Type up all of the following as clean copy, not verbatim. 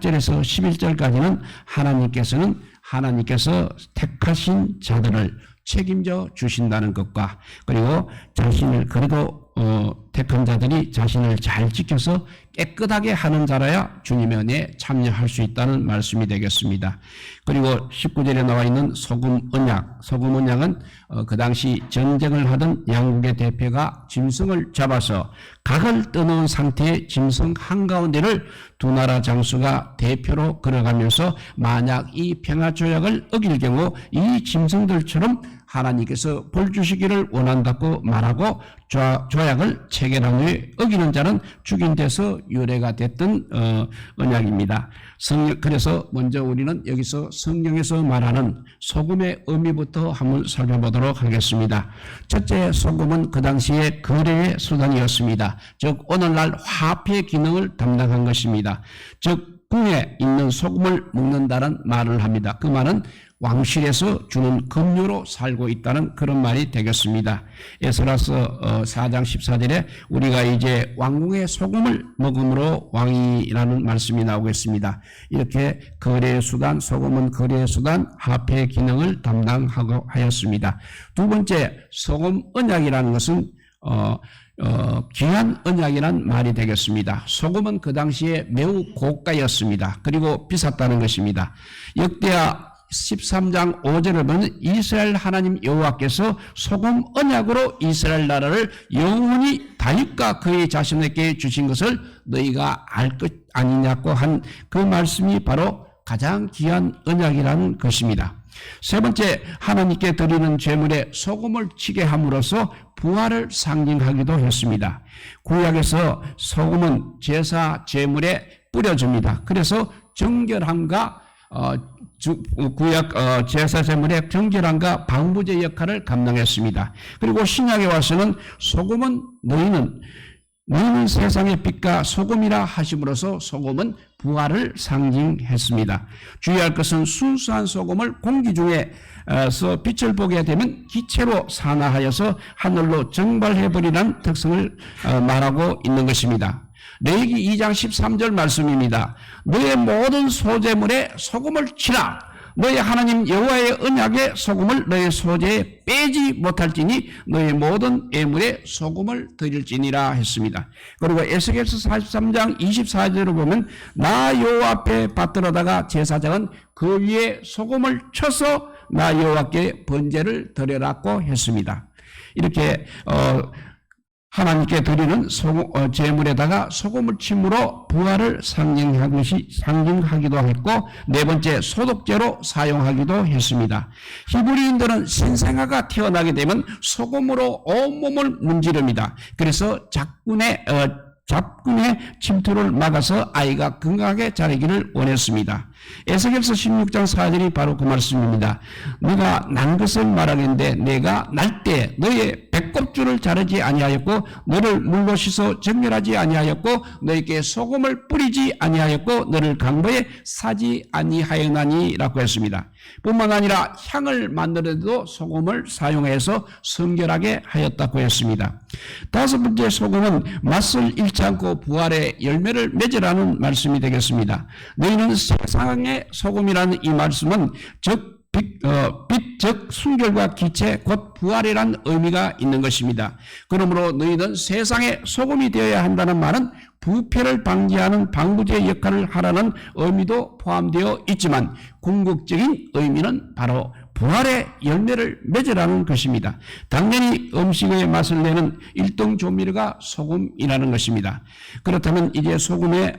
8절에서 11절까지는 하나님께서 택하신 자들을 책임져 주신다는 것과, 그리고 택한 자들이 자신을 잘 지켜서 깨끗하게 하는 자라야 주님의 은혜에 참여할 수 있다는 말씀이 되겠습니다. 그리고 19절에 나와 있는 소금 언약은 그 당시 전쟁을 하던 양국의 대표가 짐승을 잡아서 각을 떠놓은 상태의 짐승 한가운데를 두 나라 장수가 대표로 걸어가면서 만약 이 평화조약을 어길 경우 이 짐승들처럼 하나님께서 벌 주시기를 원한다고 말하고 조약을 체결한 후에 어기는 자는 죽인 데서 유래가 됐던 언약입니다. 그래서 먼저 우리는 여기서 성경에서 말하는 소금의 의미부터 한번 살펴보도록 하겠습니다. 첫째, 소금은 그 당시의 거래의 수단이었습니다. 즉 오늘날 화폐 기능을 담당한 것입니다. 즉 궁에 있는 소금을 먹는다는 말을 합니다. 그 말은 왕실에서 주는 급료로 살고 있다는 그런 말이 되겠습니다. 에스라서 4장 14절에 우리가 이제 왕궁의 소금을 먹음으로 왕이라는 말씀이 나오겠습니다. 이렇게 거래의 수단, 소금은 거래의 수단, 화폐의 기능을 담당하고 하였습니다. 두 번째, 소금 언약이라는 것은 귀한 언약이란 말이 되겠습니다. 소금은 그 당시에 매우 고가였습니다. 그리고 비쌌다는 것입니다. 역대하 13장 5절을 보면 이스라엘 하나님 여호와께서 소금 언약으로 이스라엘 나라를 영원히 다윗과 그의 자손에게 주신 것을 너희가 알 것 아니냐고 한 그 말씀이 바로 가장 귀한 언약이라는 것입니다. 세 번째, 하나님께 드리는 제물에 소금을 치게 함으로써 부활을 상징하기도 했습니다. 구약에서 소금은 제사 제물에 뿌려줍니다. 그래서 정결함과 구약 제사 제물의 정결함과 방부제 역할을 감당했습니다. 그리고 신약에 와서는 소금은 너희는 세상의 빛과 소금이라 하심으로써 소금은 부활을 상징했습니다. 주의할 것은 순수한 소금을 공기 중에서 빛을 보게 되면 기체로 산화하여서 하늘로 증발해버리는 특성을 말하고 있는 것입니다. 레위기 2장 13절 말씀입니다. 너의 모든 소재물에 소금을 치라. 너의 하나님 여호와의 언약의 소금을 너의 소재에 빼지 못할지니 너의 모든 예물에 소금을 드릴지니라 했습니다. 그리고 에스겔서 43장 24절을 보면 나 여호와 앞에 받들어다가 제사장은 그 위에 소금을 쳐서 나 여호와께 번제를 드려라고 했습니다. 이렇게 하나님께 드리는 제물에다가 소금을 침으로 부활을 상징하기도 했고, 네 번째, 소독제로 사용하기도 했습니다. 히브리인들은 신생아가 태어나게 되면 소금으로 온몸을 문지릅니다. 그래서 잡군의 침투를 막아서 아이가 건강하게 자라기를 원했습니다. 에스겔서 16장 4절이 바로 그 말씀입니다. 네가 난 것을 말하겠는데 내가 날 때 너의 배꼽줄을 자르지 아니하였고 너를 물로 씻어 정렬하지 아니하였고 너에게 소금을 뿌리지 아니하였고 너를 강보에 사지 아니하였나니라고 했습니다. 뿐만 아니라 향을 만들어도 소금을 사용해서 성결하게 하였다고 했습니다. 다섯 번째, 소금은 맛을 잃지 않고 부활의 열매를 맺으라는 말씀이 되겠습니다. 너희는 세상의 소금이라는 이 말씀은 빛, 즉 순결과 기체 곧 부활이란 의미가 있는 것입니다. 그러므로 너희는 세상의 소금이 되어야 한다는 말은 부패를 방지하는 방부제 역할을 하라는 의미도 포함되어 있지만 궁극적인 의미는 바로 부활의 열매를 맺으라는 것입니다. 당연히 음식의 맛을 내는 1등 조미료가 소금이라는 것입니다. 그렇다면 이제 소금의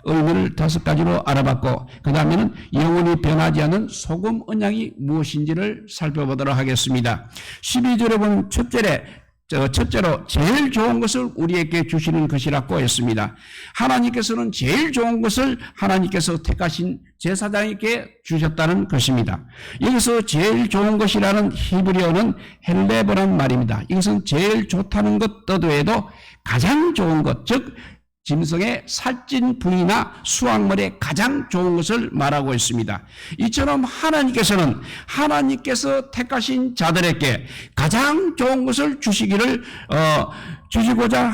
의미를 5가지로 알아봤고, 그 다음에는 영원히 변하지 않는 소금 언약이 무엇인지를 살펴보도록 하겠습니다. 12절에 보면 첫째로 제일 좋은 것을 우리에게 주시는 것이라고 했습니다. 하나님께서는 제일 좋은 것을 하나님께서 택하신 제사장에게 주셨다는 것입니다. 여기서 제일 좋은 것이라는 히브리어는 헬레브란 말입니다. 이것은 제일 좋다는 것 떠도에도 가장 좋은 것, 즉 짐승의 살찐 부위나 수확물의 가장 좋은 것을 말하고 있습니다. 이처럼 하나님께서는 하나님께서 택하신 자들에게 가장 좋은 것을 주시고자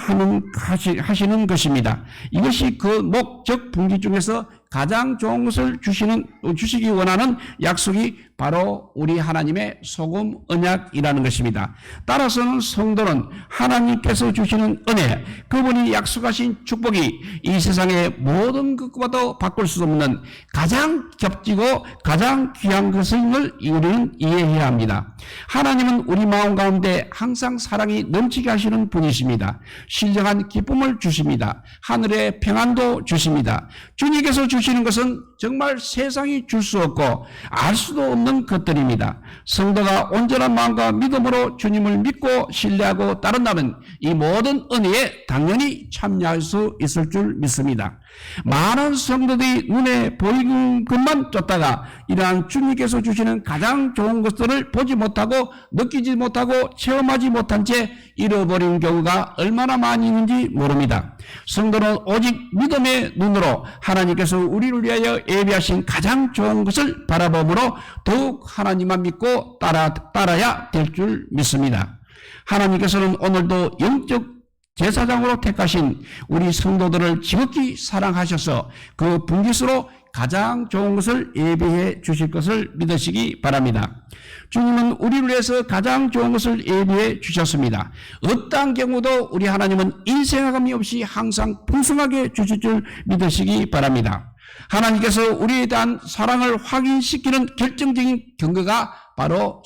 하시는 것입니다. 이것이 그 목적 분기 중에서 가장 좋은 것을 주시기 원하는 약속이 바로 우리 하나님의 소금 언약이라는 것입니다. 따라서는 성도는 하나님께서 주시는 은혜, 그분이 약속하신 축복이 이 세상의 모든 것과도 바꿀 수 없는 가장 겹지고 가장 귀한 것임을 우리는 이해해야 합니다. 하나님은 우리 마음 가운데 항상 사랑이 넘치게 하시는 분이십니다. 신령한 기쁨을 주십니다. 하늘의 평안도 주십니다. 주님께서 주시는 것은 정말 세상이 줄 수 없고 알 수도 없는 것들입니다. 성도가 온전한 마음과 믿음으로 주님을 믿고 신뢰하고 따른다면 이 모든 은혜에 당연히 참여할 수 있을 줄 믿습니다. 많은 성도들이 눈에 보이는 것만 쫓다가 이러한 주님께서 주시는 가장 좋은 것들을 보지 못하고 느끼지 못하고 체험하지 못한 채 잃어버린 경우가 얼마나 많이 있는지 모릅니다. 성도는 오직 믿음의 눈으로 하나님께서 우리를 위하여 예비하신 가장 좋은 것을 바라봄으로 더욱 하나님만 믿고 따라야 될 줄 믿습니다. 하나님께서는 오늘도 영적 제사장으로 택하신 우리 성도들을 지극히 사랑하셔서 그 분깃으로 가장 좋은 것을 예비해 주실 것을 믿으시기 바랍니다. 주님은 우리를 위해서 가장 좋은 것을 예비해 주셨습니다. 어떠한 경우도 우리 하나님은 인생아감이 없이 항상 풍성하게 주실 줄 믿으시기 바랍니다. 하나님께서 우리에 대한 사랑을 확인시키는 결정적인 근거가 바로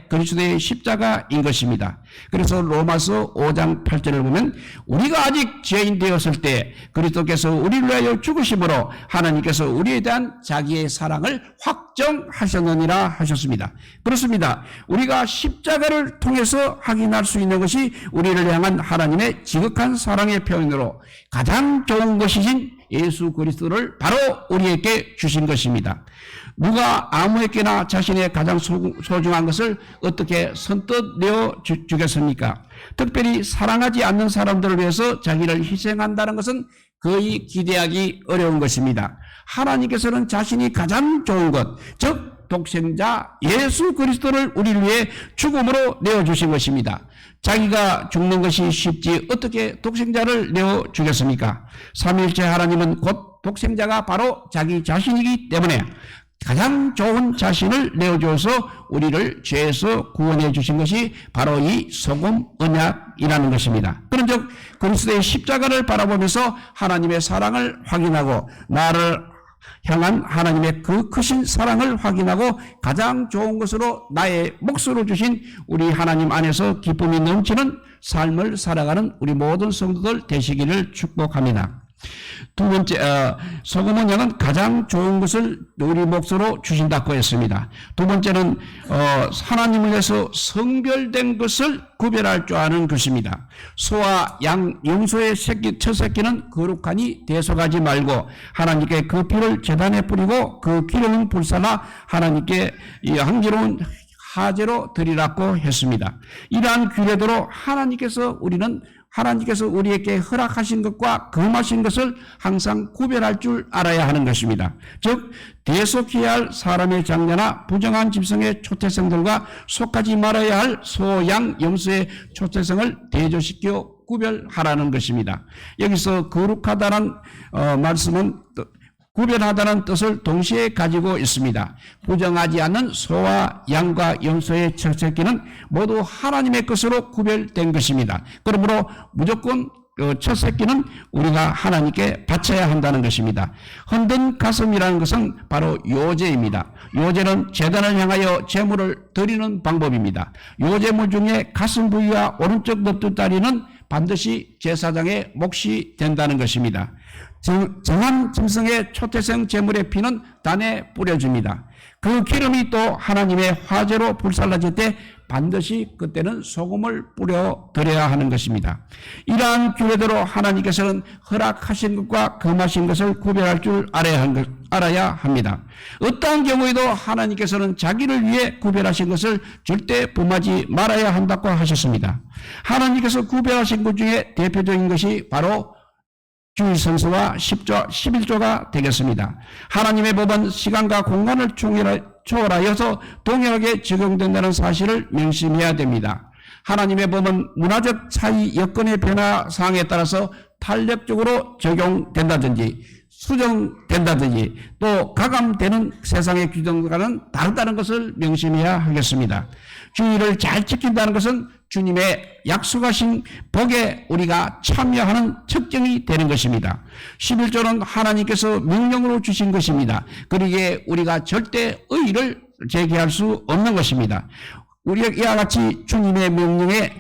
그리스도의 십자가인 것입니다. 그래서 로마서 5장 8절을 보면 우리가 아직 죄인 되었을 때 그리스도께서 우리를 위하여 죽으심으로 하나님께서 우리에 대한 자기의 사랑을 확정하셨느니라 하셨습니다. 그렇습니다. 우리가 십자가를 통해서 확인할 수 있는 것이 우리를 향한 하나님의 지극한 사랑의 표현으로 가장 좋은 것이신 예수 그리스도를 바로 우리에게 주신 것입니다. 누가 아무에게나 자신의 가장 소중한 것을 어떻게 선뜻 내어주겠습니까? 특별히 사랑하지 않는 사람들을 위해서 자기를 희생한다는 것은 거의 기대하기 어려운 것입니다. 하나님께서는 자신이 가장 좋은 것, 즉 독생자 예수 그리스도를 우리를 위해 죽음으로 내어주신 것입니다. 자기가 죽는 것이 쉽지 어떻게 독생자를 내어주겠습니까? 삼위일체 하나님은 곧 독생자가 바로 자기 자신이기 때문에 가장 좋은 자신을 내어주어서 우리를 죄에서 구원해 주신 것이 바로 이 소금 언약이라는 것입니다. 그런즉 그리스도의 십자가를 바라보면서 하나님의 사랑을 확인하고 나를 향한 하나님의 그 크신 사랑을 확인하고 가장 좋은 것으로 나의 몫으로 주신 우리 하나님 안에서 기쁨이 넘치는 삶을 살아가는 우리 모든 성도들 되시기를 축복합니다. 두 번째, 소금 언약은 가장 좋은 것을 우리 몫으로 주신다고 했습니다. 두 번째는 하나님을 위해서 성별된 것을 구별할 줄 아는 것입니다. 소와 양, 염소의 첫 새끼는 거룩하니 대속하지 말고 하나님께 그 피를 제단에 뿌리고 그 기름은 불살라 하나님께 이 향기로운 화제로 드리라고 했습니다. 이러한 규례대로 하나님께서 우리에게 허락하신 것과 금하신 것을 항상 구별할 줄 알아야 하는 것입니다. 즉 대속해야 할 사람의 장녀나 부정한 짐승의 초태생들과 속하지 말아야 할 소, 양, 염소의 초태생을 대조시켜 구별하라는 것입니다. 여기서 거룩하다는 말씀은 구별하다는 뜻을 동시에 가지고 있습니다. 부정하지 않는 소와 양과 염소의 첫 새끼는 모두 하나님의 것으로 구별된 것입니다. 그러므로 무조건 첫 새끼는 우리가 하나님께 바쳐야 한다는 것입니다. 흔든 가슴이라는 것은 바로 요제입니다. 요제는 제단을 향하여 제물을 드리는 방법입니다. 요제물 중에 가슴 부위와 오른쪽 넙두다리는 반드시 제사장의 몫이 된다는 것입니다. 정한 짐승의 초태생 제물의 피는 단에 뿌려줍니다. 그 기름이 또 하나님의 화제로 불살라질 때 반드시 그때는 소금을 뿌려 드려야 하는 것입니다. 이러한 규례대로 하나님께서는 허락하신 것과 금하신 것을 구별할 줄 알아야 합니다. 어떠한 경우에도 하나님께서는 자기를 위해 구별하신 것을 절대 범하지 말아야 한다고 하셨습니다. 하나님께서 구별하신 것 중에 대표적인 것이 바로 주일성수와 10조, 11조가 되겠습니다. 하나님의 법은 시간과 공간을 초월하여서 동일하게 적용된다는 사실을 명심해야 됩니다. 하나님의 법은 문화적 차이, 여건의 변화 사항에 따라서 탄력적으로 적용된다든지 수정된다든지 또 가감되는 세상의 규정과는 다르다는 것을 명심해야 하겠습니다. 주의를 잘 지킨다는 것은 주님의 약속하신 복에 우리가 참여하는 특징이 되는 것입니다. 11조는 하나님께서 명령으로 주신 것입니다. 그러기에 우리가 절대 의의를 제기할 수 없는 것입니다. 우리가 이와 같이 주님의 명령에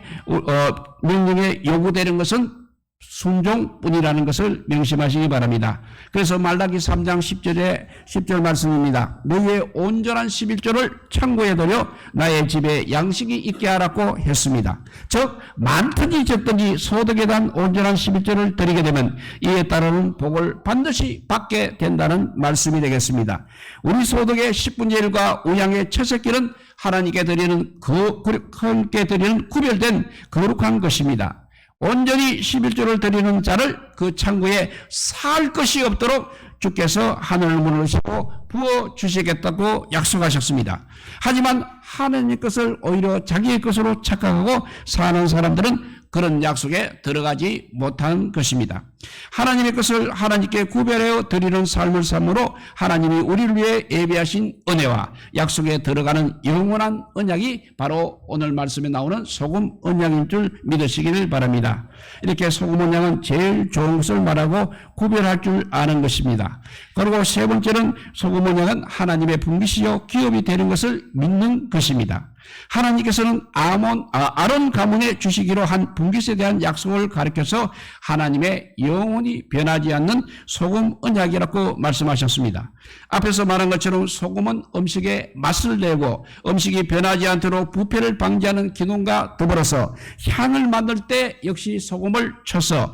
요구되는 것은 순종뿐이라는 것을 명심하시기 바랍니다. 그래서 말라기 3장 10절 말씀입니다. 너희의 온전한 11조를 창고에 들여 나의 집에 양식이 있게 하라고 했습니다. 즉 많든지 적든지 소득에 대한 온전한 11조를 드리게 되면 이에 따르는 복을 반드시 받게 된다는 말씀이 되겠습니다. 우리 소득의 10분의 1과 우양의 첫 새끼는 하나님께 드리는 구별된 거룩한 것입니다. 온전히 11조를 드리는 자를 그 창고에 살 것이 없도록 주께서 하늘 문을 여시고 부어주시겠다고 약속하셨습니다. 하지만 하나님의 것을 오히려 자기의 것으로 착각하고 사는 사람들은 그런 약속에 들어가지 못한 것입니다. 하나님의 것을 하나님께 구별하여 드리는 삶을 삶으로 하나님이 우리를 위해 예비하신 은혜와 약속에 들어가는 영원한 언약이 바로 오늘 말씀에 나오는 소금 언약인 줄 믿으시기를 바랍니다. 이렇게 소금 언약은 제일 좋은 것을 말하고 구별할 줄 아는 것입니다. 그리고 세 번째는 소금 언약은 하나님의 분깃이요 기업이 되는 것을 믿는 것입니다. 하나님께서는 아론 가문에 주시기로 한 분깃에 대한 약속을 가리켜서 하나님의 영원히 변하지 않는 소금 언약이라고 말씀하셨습니다. 앞에서 말한 것처럼 소금은 음식에 맛을 내고 음식이 변하지 않도록 부패를 방지하는 기능과 더불어서 향을 만들 때 역시 소금을 쳐서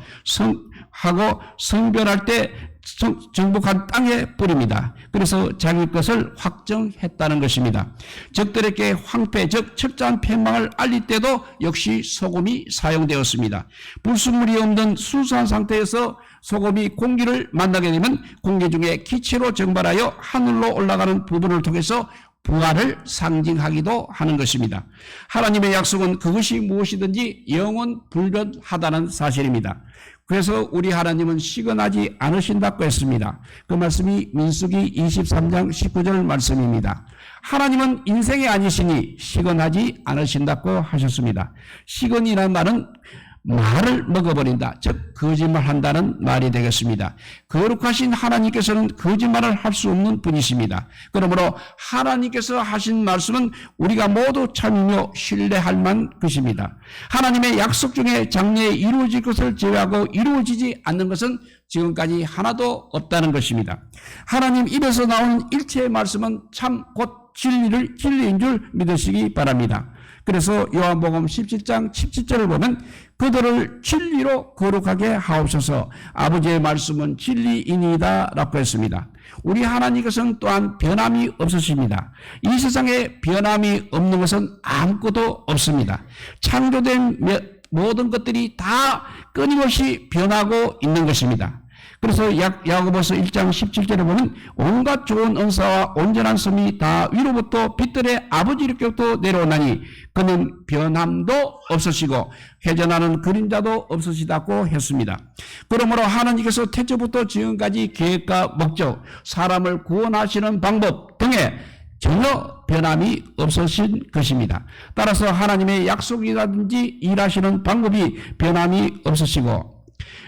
성별할 때 정복한 땅에 뿌립니다. 그래서 자기 것을 확정했다는 것입니다. 적들에게 황폐 즉 철저한 패망을 알릴 때도 역시 소금이 사용되었습니다. 불순물이 없는 수수한 상태에서 소금이 공기를 만나게 되면 공기 중에 기체로 증발하여 하늘로 올라가는 부분을 통해서 부활을 상징하기도 하는 것입니다. 하나님의 약속은 그것이 무엇이든지 영원 불변하다는 사실입니다. 그래서 우리 하나님은 시건하지 않으신다고 했습니다. 그 말씀이 민수기 23장 19절 말씀입니다. 하나님은 인생이 아니시니 시건하지 않으신다고 하셨습니다. 시건이라는 말은 말을 먹어버린다. 즉 거짓말한다는 말이 되겠습니다. 거룩하신 하나님께서는 거짓말을 할 수 없는 분이십니다. 그러므로 하나님께서 하신 말씀은 우리가 모두 참으며 신뢰할 만한 것입니다. 하나님의 약속 중에 장래에 이루어질 것을 제외하고 이루어지지 않는 것은 지금까지 하나도 없다는 것입니다. 하나님 입에서 나오는 일체의 말씀은 참 곧 진리인 줄 믿으시기 바랍니다. 그래서 요한복음 17장 17절을 보면 그들을 진리로 거룩하게 하옵소서 아버지의 말씀은 진리이니이다 라고 했습니다. 우리 하나님께서는 또한 변함이 없으십니다. 이 세상에 변함이 없는 것은 아무것도 없습니다. 창조된 모든 것들이 다 끊임없이 변하고 있는 것입니다. 그래서 야고보서 1장 17절에 보면 온갖 좋은 은사와 온전한 솜이 다 위로부터 빛들의 아버지께로부터 내려오나니 그는 변함도 없으시고 회전하는 그림자도 없으시다고 했습니다. 그러므로 하나님께서 태초부터 지금까지 계획과 목적, 사람을 구원하시는 방법 등에 전혀 변함이 없으신 것입니다. 따라서 하나님의 약속이라든지 일하시는 방법이 변함이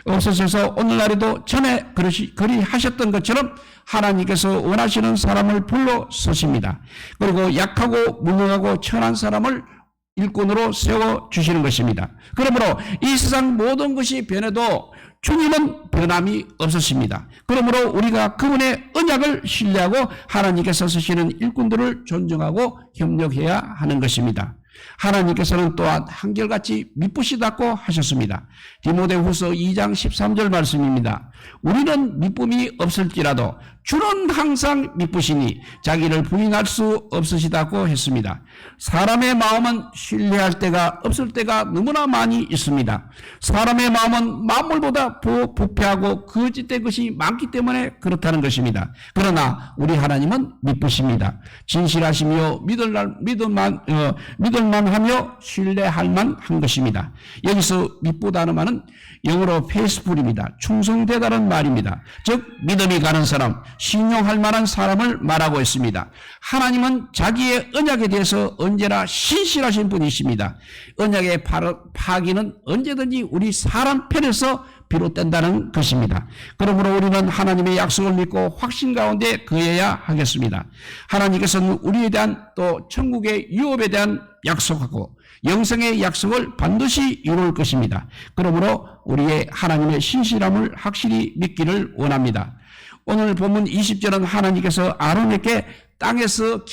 없으셔서 오늘날에도 전에 그리하셨던 것처럼 하나님께서 원하시는 사람을 불러 서십니다. 그리고 약하고 무능하고 천한 사람을 일꾼으로 세워주시는 것입니다. 그러므로 이 세상 모든 것이 변해도 주님은 변함이 없으십니다. 그러므로 우리가 그분의 언약을 신뢰하고 하나님께서 쓰시는 일꾼들을 존중하고 협력해야 하는 것입니다. 하나님께서는 또한 한결같이 미쁘시다고 하셨습니다. 디모데후서 2장 13절 말씀입니다. 우리는 미쁨이 없을지라도 주는 항상 미쁘시니 자기를 부인할 수 없으시다고 했습니다. 사람의 마음은 신뢰할 때가 없을 때가 너무나 많이 있습니다. 사람의 마음은 만물보다 부패하고 거짓된 것이 많기 때문에 그렇다는 것입니다. 그러나 우리 하나님은 미쁘십니다. 진실하시며 믿을 믿을 만하며 신뢰할 만한 것입니다. 여기서 믿보다는 말은 영어로 faithful입니다. 충성되다는 말입니다. 즉 믿음이 가는 사람, 신용할 만한 사람을 말하고 있습니다. 하나님은 자기의 언약에 대해서 언제나 신실하신 분이십니다. 언약의 파기는 언제든지 우리 사람 편에서 비롯된다는 것입니다. 그러므로 우리는 하나님의 약속을 믿고 확신 가운데 거해야 하겠습니다. 하나님께서는 우리에 대한 또 천국의 유업에 대한 약속하고 영생의 약속을 반드시 이룰 것입니다. 그러므로 우리의 하나님의 신실함을 확실히 믿기를 원합니다. 오늘 본문 20절은 하나님께서 아론에게 땅에서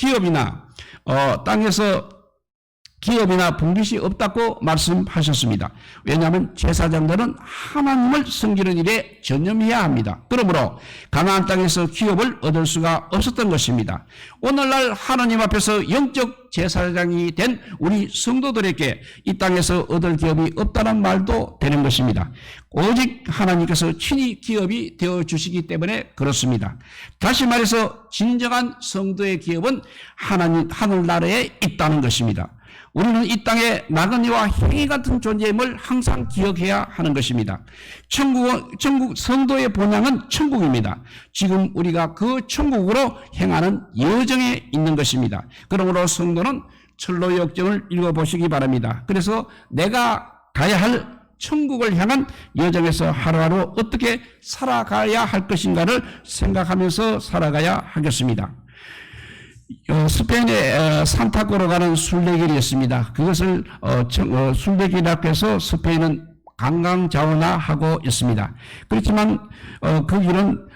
기업이나 분깃이 없다고 말씀하셨습니다. 왜냐하면 제사장들은 하나님을 섬기는 일에 전념해야 합니다. 그러므로 가나안 땅에서 기업을 얻을 수가 없었던 것입니다. 오늘날 하나님 앞에서 영적 제사장이 된 우리 성도들에게 이 땅에서 얻을 기업이 없다는 말도 되는 것입니다. 오직 하나님께서 친히 기업이 되어주시기 때문에 그렇습니다. 다시 말해서 진정한 성도의 기업은 하늘나라에 있다는 것입니다. 우리는 이 땅에 나그네와 행위 같은 존재임을 항상 기억해야 하는 것입니다. 천국 성도의 본향은 천국입니다. 지금 우리가 그 천국으로 행하는 여정에 있는 것입니다. 그러므로 성도는 철로 역정을 읽어보시기 바랍니다. 그래서 내가 가야 할 천국을 향한 여정에서 하루하루 어떻게 살아가야 할 것인가를 생각하면서 살아가야 하겠습니다. 스페인의 산타코로 가는 순례길이 있습니다. 그것을 순례길이라고 해서 스페인은 관광자원화하고 있습니다. 그렇지만 그 길은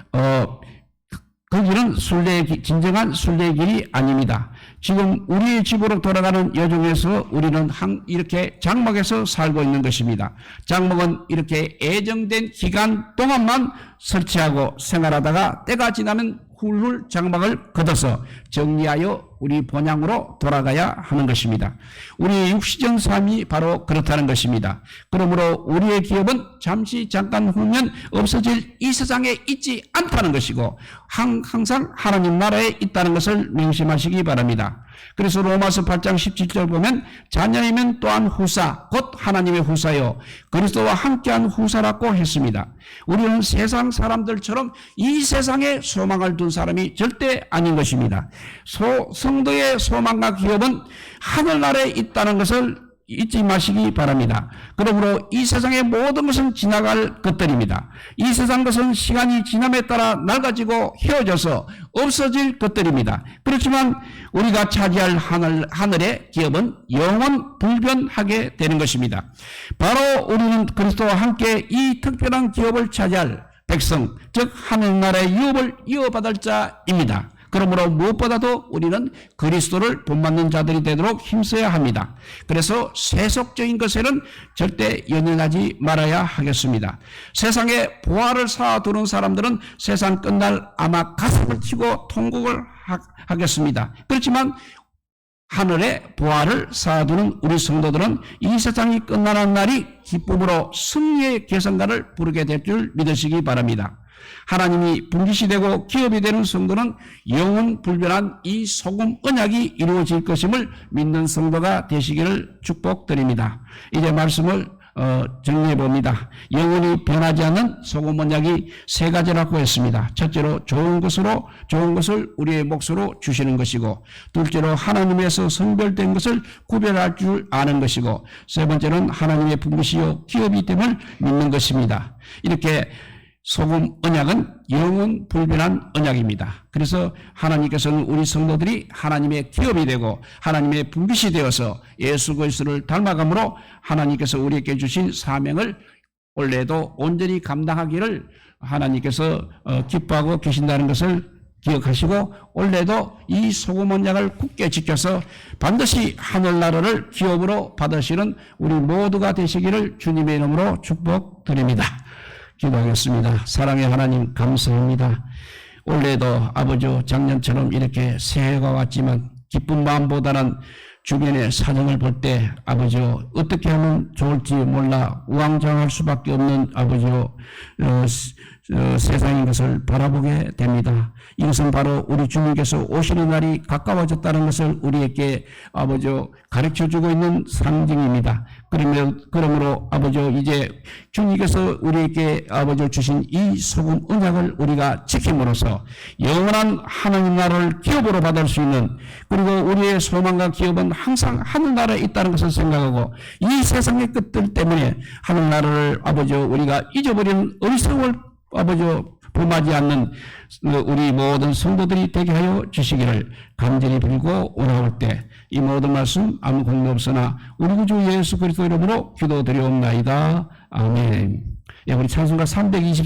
진정한 순례길이 아닙니다. 지금 우리의 집으로 돌아가는 여정에서 우리는 이렇게 장막에서 살고 있는 것입니다. 장막은 이렇게 예정된 기간 동안만 설치하고 생활하다가 때가 지나면 훌훌 장막을 걷어서 정리하여 우리 본향으로 돌아가야 하는 것입니다. 우리의 육시전 삶이 바로 그렇다는 것입니다. 그러므로 우리의 기업은 잠깐 후면 없어질 이 세상에 있지 않다는 것이고 항상 하나님 나라에 있다는 것을 명심하시기 바랍니다. 그래서 로마서 8장 17절 보면 자녀이면 또한 후사 곧 하나님의 후사요 그리스도와 함께한 후사라고 했습니다. 우리는 세상 사람들처럼 이 세상에 소망을 둔 사람이 절대 아닌 것입니다. 성도의 소망과 기업은 하늘나라에 있다는 것을 잊지 마시기 바랍니다. 그러므로 이 세상의 모든 것은 지나갈 것들입니다. 이 세상 것은 시간이 지남에 따라 낡아지고 헤어져서 없어질 것들입니다. 그렇지만 우리가 차지할 하늘의 기업은 영원 불변하게 되는 것입니다. 바로 우리는 그리스도와 함께 이 특별한 기업을 차지할 백성, 즉 하늘나라의 유업을 이어받을 자입니다. 그러므로 무엇보다도 우리는 그리스도를 본받는 자들이 되도록 힘써야 합니다. 그래서 세속적인 것에는 절대 연연하지 말아야 하겠습니다. 세상에 보화를 쌓아두는 사람들은 세상 끝날 아마 가슴을 치고 통곡을 하겠습니다. 그렇지만 하늘에 보화를 쌓아두는 우리 성도들은 이 세상이 끝나는 날이 기쁨으로 승리의 계산가를 부르게 될 줄 믿으시기 바랍니다. 하나님이 분깃이 되고 기업이 되는 성도는 영원 불변한 이 소금 언약이 이루어질 것임을 믿는 성도가 되시기를 축복드립니다. 이제 말씀을 정리해 봅니다. 영원히 변하지 않는 소금 언약이 세 가지라고 했습니다. 첫째로 좋은 것을 우리의 몫으로 주시는 것이고, 둘째로 하나님에서 선별된 것을 구별할 줄 아는 것이고, 세 번째는 하나님의 분깃이요 기업이 됨을 믿는 것입니다. 이렇게 소금 언약은 영원 불변한 언약입니다. 그래서 하나님께서는 우리 성도들이 하나님의 기업이 되고 하나님의 분깃이 되어서 예수 그리스도를 닮아감으로 하나님께서 우리에게 주신 사명을 원래도 온전히 감당하기를 하나님께서 기뻐하고 계신다는 것을 기억하시고 원래도 이 소금 언약을 굳게 지켜서 반드시 하늘나라를 기업으로 받으시는 우리 모두가 되시기를 주님의 이름으로 축복드립니다. 기도하겠습니다. 사랑의 하나님 감사합니다. 올해도 아버지 작년처럼 이렇게 새해가 왔지만 기쁜 마음보다는 주변의 사정을 볼 때 아버지 어떻게 하면 좋을지 몰라 우왕좌왕할 수밖에 없는 아버지 세상인 것을 바라보게 됩니다. 이것은 바로 우리 주님께서 오시는 날이 가까워졌다는 것을 우리에게 아버지 가르쳐주고 있는 상징입니다. 그러므로 아버지 이제 주님께서 우리에게 아버지 주신 이 소금 언약을 우리가 지킴으로써 영원한 하나님 나라를 기업으로 받을 수 있는, 그리고 우리의 소망과 기업은 항상 하늘나라에 있다는 것을 생각하고 이 세상의 것들 때문에 하늘나라를 아버지 우리가 잊어버리는 어리석을 아버지 범하지 않는 우리 모든 성도들이 되게 하여 주시기를 간절히 빌고 오라올 때 이 모든 말씀 아무 공도 없으나 우리 구주 예수 그리스도 이름으로 기도드리옵나이다. 아멘. 우리 찬송가 324